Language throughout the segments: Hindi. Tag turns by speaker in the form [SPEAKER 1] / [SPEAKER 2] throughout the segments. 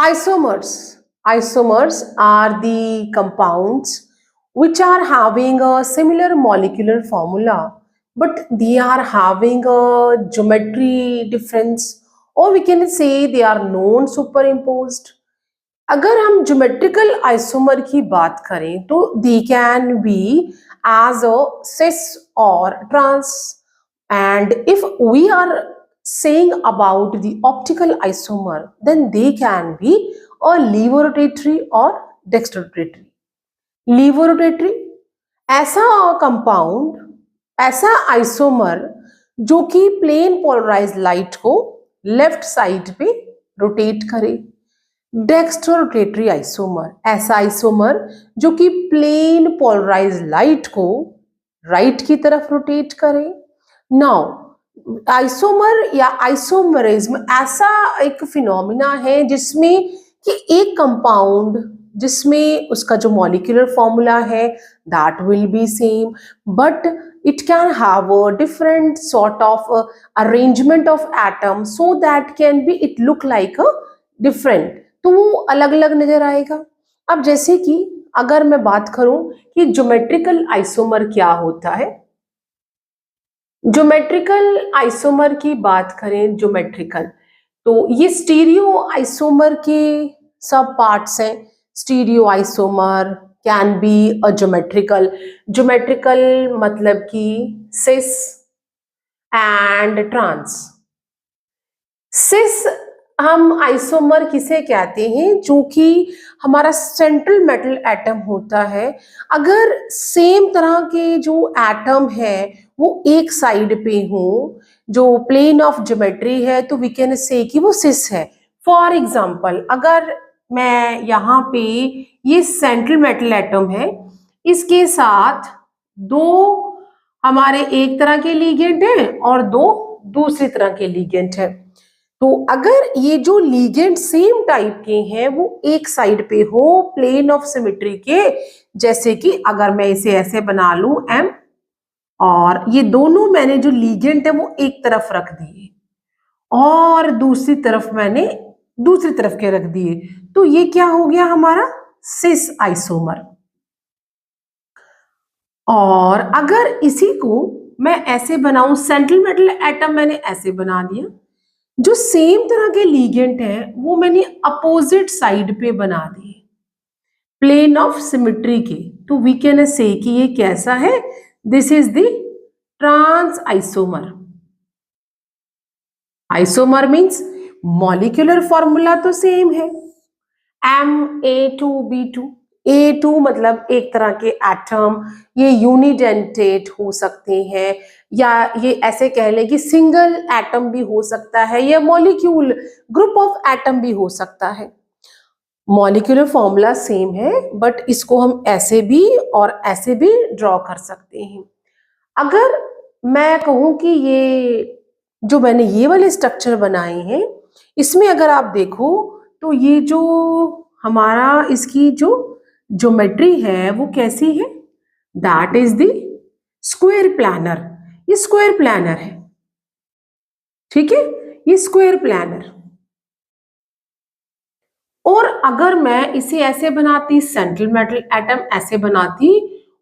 [SPEAKER 1] Isomers are the compounds which are having a similar molecular formula, but they are having a geometry difference, or we can say they are non superimposed. अगर हम ज्योमेट्रिकल आइसोमर की बात करें तो they can be as a cis और trans, and if we are saying about the optical isomer, then they can be a levorotatory or dextrorotatory. Levorotatory ऐसा कंपाउंड, ऐसा आइसोमर जो कि प्लेन पोलराइज लाइट को लेफ्ट साइड पे रोटेट करे। डेक्स्ट्रोरोटेटरी आइसोमर ऐसा आइसोमर जो कि प्लेन पोलराइज लाइट को राइट की तरफ रोटेट करे। नाउ आइसोमर या आइसोमरिज्म ऐसा एक फिनोमिना है जिसमें कि एक कंपाउंड जिसमें उसका जो मॉलिक्यूलर फॉर्मूला है that will be same, but it can have a different sort of arrangement of atom, so that can be it look like a different, तो वो अलग अलग नजर आएगा। अब जैसे कि अगर मैं बात करूं कि ज्योमेट्रिकल आइसोमर क्या होता है, ज्योमेट्रिकल आइसोमर की बात करें, ज्योमेट्रिकल तो ये स्टीरियो आइसोमर के सब पार्ट्स हैं। Stereo isomer can be a geometrical, geometrical मतलब कि सिस एंड ट्रांस। सिस हम आइसोमर किसे कहते हैं, जो कि हमारा सेंट्रल मेटल एटम होता है, अगर सेम तरह के जो एटम है वो एक साइड पे हो, जो प्लेन ऑफ ज्योमेट्री है, तो वी कैन से कि वो सिस है। फॉर एग्जांपल अगर मैं यहाँ पे ये सेंट्रल मेटल एटम है, इसके साथ दो हमारे एक तरह के लिगेंड हैं और दो दूसरी तरह के लिगेंड हैं, तो अगर ये जो लिगेंड सेम टाइप के हैं वो एक साइड पे हो प्लेन ऑफ सिमेट्री के, जैसे कि अगर मैं इसे ऐसे बना लूं एम, और ये दोनों मैंने जो लिगेंड है वो एक तरफ रख दिए और दूसरी तरफ मैंने दूसरी तरफ के रख दिए, तो ये क्या हो गया हमारा सिस आइसोमर। और अगर इसी को मैं ऐसे बनाऊं, सेंट्रल मेटल एटम मैंने ऐसे बना दिया, जो सेम तरह के लिगेंड है वो मैंने अपोजिट साइड पे बना दिए प्लेन ऑफ सिमेट्री के, तो वी कैन से कि ये कैसा है, this is the trans isomer. Isomer means molecular formula तो सेम है, Ma2B2, A2 मतलब एक तरह के एटम, ये यूनिडेंटेट हो सकते हैं या ये ऐसे कह लें कि सिंगल एटम भी हो सकता है, या मॉलिक्यूल ग्रुप ऑफ एटम भी हो सकता है। मॉलिक्यूलर फॉर्मूला सेम है, बट इसको हम ऐसे भी और ऐसे भी ड्रॉ कर सकते हैं। अगर मैं कहूं कि ये जो मैंने ये वाले स्ट्रक्चर बनाए हैं, इसमें अगर आप देखो तो ये जो हमारा इसकी जो ज्योमेट्री है वो कैसी है, that is the square planar. ये स्क्वायर प्लानर है, ठीक है, ये स्क्वायर प्लानर। और अगर मैं इसे ऐसे बनाती, सेंट्रल मेटल एटम ऐसे बनाती,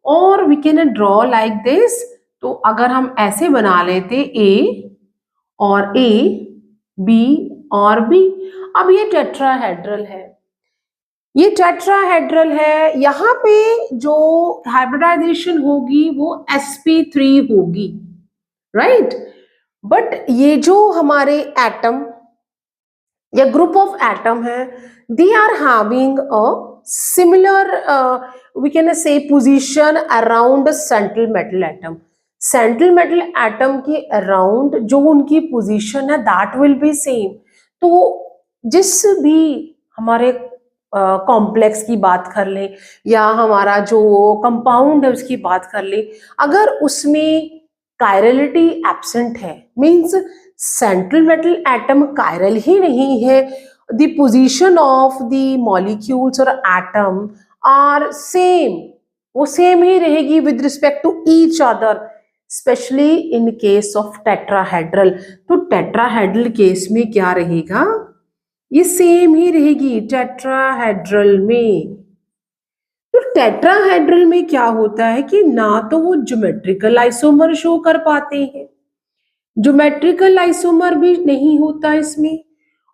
[SPEAKER 1] और we can draw like this, तो अगर हम ऐसे बना लेते ए और ए, बी और बी, अब ये टेट्राहेड्रल है, ये टेट्राहेड्रल है, यहाँ पे जो हाइब्रिडाइजेशन होगी वो sp3 होगी, राइट। बट ये जो हमारे एटम या ग्रुप ऑफ एटम है, they are having a similar we can say position around central metal atom. Central metal atom के अराउंड जो उनकी पोजीशन है दैट विल बी सेम। तो जिस भी हमारे कॉम्प्लेक्स की बात कर लें या हमारा जो कंपाउंड है उसकी बात कर लें, अगर उसमें कायरलिटी एब्सेंट है, means central metal atom chiral ही नहीं है, the position of the molecules और एटम आर सेम, वो सेम ही रहेगी with respect to each other, specially in case of tetrahedral. तो टेट्राहेड्रल केस में क्या रहेगा, ये सेम ही रहेगी टेट्राहेड्रल में। तो टेट्राहेड्रल में क्या होता है कि ना तो वो ज्योमेट्रिकल आइसोमर शो कर पाते हैं, ज्योमेट्रिकल आइसोमर भी नहीं होता इसमें,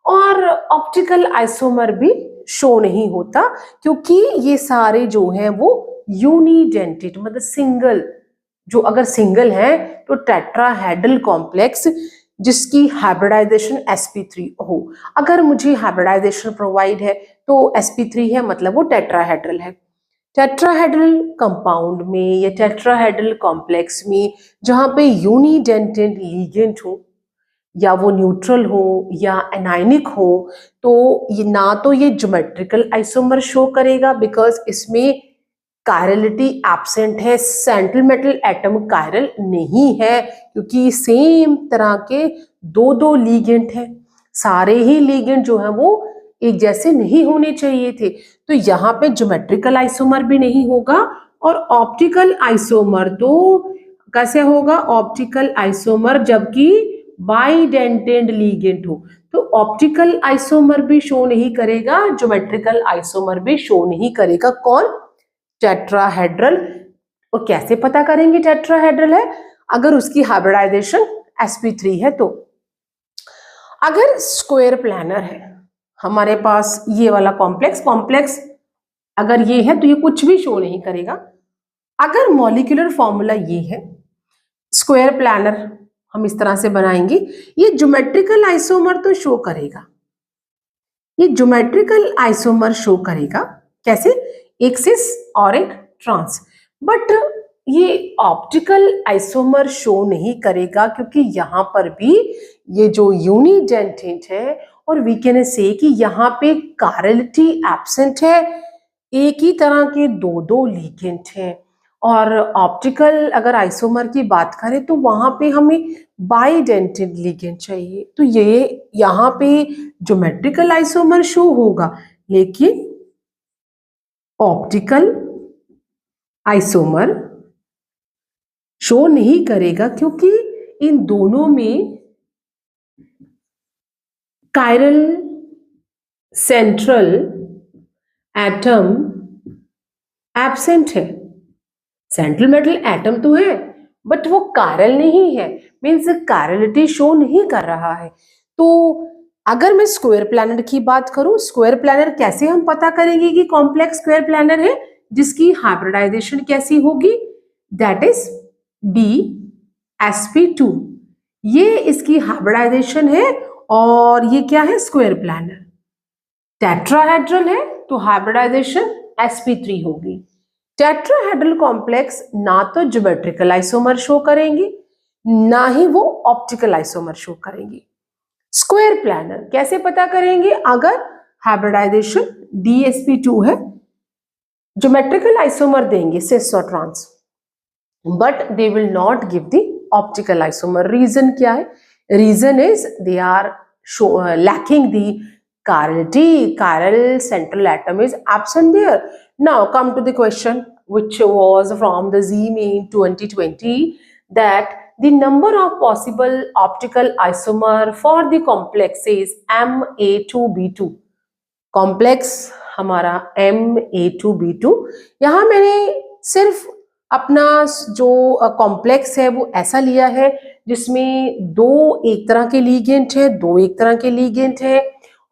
[SPEAKER 1] और ऑप्टिकल आइसोमर भी शो नहीं होता, क्योंकि ये सारे जो हैं वो यूनिडेंटेड मतलब सिंगल, जो अगर सिंगल है तो टेट्राहेड्रल कॉम्प्लेक्स जिसकी हाइब्रिडाइजेशन sp3 हो, अगर मुझे हाइब्रिडाइजेशन प्रोवाइड है तो sp3 है, मतलब वो टेट्राहेड्रल है। टेट्राहेड्रल कंपाउंड में या टेट्राहेड्रल कॉम्प्लेक्स में जहां पे यूनिडेंटेड लिगेंड हो, या वो न्यूट्रल हो या एनायनिक हो, तो ये ना तो ये ज्योमेट्रिकल आइसोमर शो करेगा बिकॉज इसमें कायरलिटी एब्सेंट है, सेंट्रल मेटल एटम कायरल नहीं है, क्योंकि सेम तरह के दो दो लीगेंड हैं, सारे ही लीगेंड जो है वो एक जैसे नहीं होने चाहिए थे, तो यहाँ पे ज्योमेट्रिकल आइसोमर भी नहीं होगा। और ऑप्टिकल आइसोमर तो कैसे होगा, ऑप्टिकल आइसोमर जबकि बाइडेंटेड लीगेंड हो, तो ऑप्टिकल आइसोमर भी शो नहीं करेगा, ज्योमेट्रिकल आइसोमर भी शो नहीं करेगा। कौन? टेट्राहेड्रल। और कैसे पता करेंगे टेट्राहेड्रल है? अगर उसकी हाइब्रिडाइजेशन sp3 है तो। अगर स्क्वायर प्लानर है हमारे पास ये वाला कॉम्प्लेक्स अगर ये है तो ये कुछ भी शो नहीं करेगा। अगर मॉलिक्यूलर फॉर्मूला ये है, स्क्वायर प्लानर हम इस तरह से बनाएंगे, ये ज्योमेट्रिकल आइसोमर तो शो करेगा, ये ज्योमेट्रिकल आइसोमर शो करेगा। कैसे? एक सिस और एक ट्रांस, बट ये ऑप्टिकल आइसोमर शो नहीं करेगा, क्योंकि यहाँ पर भी ये जो यूनिडेंटेड है, और वी कैन से कि यहाँ पे कायरलिटी एब्सेंट है, एक ही तरह के दो दो लिगेंड हैं। और ऑप्टिकल अगर आइसोमर की बात करें तो वहां पे हमें बाइडेंटेड लिगेंड चाहिए, तो ये यहाँ पे ज्योमेट्रिकल आइसोमर शो होगा, लेकिन ऑप्टिकल आइसोमर शो नहीं करेगा, क्योंकि इन दोनों में कायरल सेंट्रल एटम एब्सेंट है। सेंट्रल मेटल एटम तो है बट वो कायरल नहीं है, मीन्स कायरलिटी शो नहीं कर रहा है। तो अगर मैं स्क्वायर प्लैनेट की बात करूं, स्क्वायर प्लैनेट कैसे हम पता करेंगे कि कॉम्प्लेक्स स्क्वायर प्लैनेट है, जिसकी हाइब्रिडाइजेशन कैसी होगी, दैट इज DsP2, ये इसकी हाइब्रिडाइजेशन है, और ये क्या है, स्क्वायर प्लैनेट। टेट्राहेड्रल है तो हाइब्रिडाइजेशन sp3 होगी। टेट्राहेड्रल कॉम्प्लेक्स ना तो ज्योमेट्रिकल आइसोमर शो करेंगे, ना ही वो ऑप्टिकल आइसोमर शो करेंगे। स्क्वायर प्लैनर कैसे पता करेंगे? अगर हाइब्रिडाइजेशन DsP2 है, ज्योमेट्रिकल आइसोमर देंगे सिस और trans, but they will not give the optical isomer. Reason क्या है? Reason is they are lacking the chirality, chiral central atom is absent there. Now come to the question which was from the ZMain 2020, that the number of possible optical isomer for the complex is Ma2B2। Complex हमारा Ma2B2, यहाँ मैंने सिर्फ अपना जो कॉम्प्लेक्स है वो ऐसा लिया है जिसमें दो एक तरह के लीगेंट है, दो एक तरह के लीगेंट है,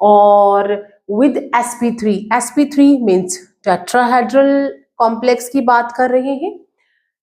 [SPEAKER 1] और with sp3 means tetrahedral complex की बात कर रहे हैं,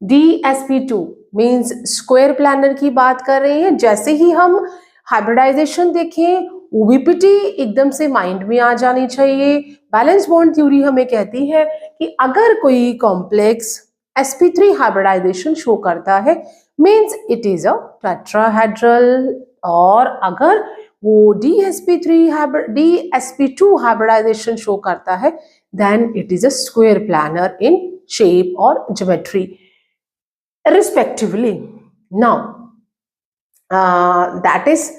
[SPEAKER 1] DsP2 मीन्स स्क्वायर प्लैनर की बात कर रहे हैं। जैसे ही हम हाइब्रिडाइजेशन देखें, ओबीपीटी एकदम से माइंड में आ जानी चाहिए। बैलेंस बॉन्ड थ्योरी हमें कहती है कि अगर कोई कॉम्प्लेक्स sp3 हाइब्रिडाइजेशन शो करता है, means it is a tetrahedral, और अगर वो DsP2 हाइब्रिडाइजेशन शो करता है, then it is a square planar in shape और geometry respectively. Now, that is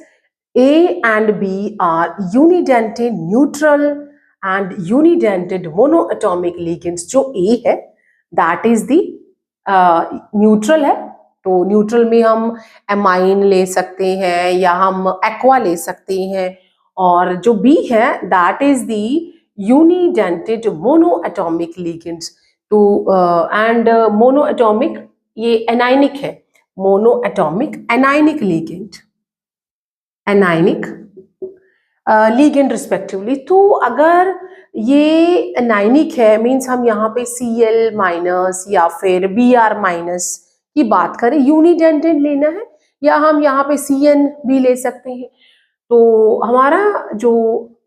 [SPEAKER 1] A and B are unidentate neutral and unidentate monoatomic ligands। जो A है that is the neutral है, तो न्यूट्रल में हम एमाइन ले सकते हैं या हम एक्वा ले सकते हैं, और जो बी है that is the unidentate monoatomic ligands. तो एंड मोनोएटॉमिक ये एनाइनिक है, monoatomic anionic ligand, anionic ligand respectively. तो अगर ये एनाइनिक है मीन्स हम यहाँ पे Cl माइनस या फिर Br माइनस की बात करें, यूनिडेंटेड लेना है या हम यहाँ पे Cn भी ले सकते हैं। तो हमारा जो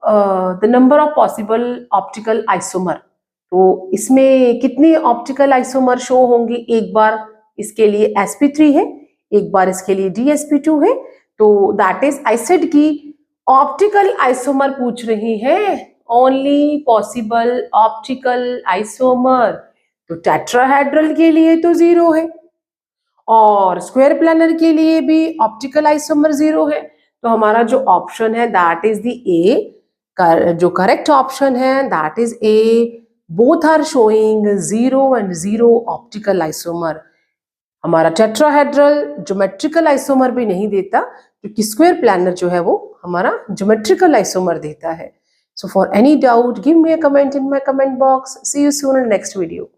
[SPEAKER 1] the number of possible optical isomer, तो इसमें कितने ऑप्टिकल आइसोमर शो होंगे, एक बार इसके लिए sp3 है, एक बार इसके लिए dsp2 है। तो दैट इज आई सेड की ऑप्टिकल आइसोमर पूछ रही है, ओनली पॉसिबल ऑप्टिकल आइसोमर। तो टेट्राहेड्रल के लिए तो 0 है और स्क्वायर प्लैनर के लिए भी ऑप्टिकल आइसोमर 0 है। तो हमारा जो ऑप्शन है दैट इज द ए, जो करेक्ट ऑप्शन है that is A, both are showing 0 and 0 optical isomer. हमारा टेट्राहेड्रल ज्योमेट्रिकल आइसोमर भी नहीं देता क्योंकि स्क्वायर प्लैनर जो है वो हमारा ज्योमेट्रिकल आइसोमर देता है। So for any doubt, give me a comment in my comment box. See you soon in the next video.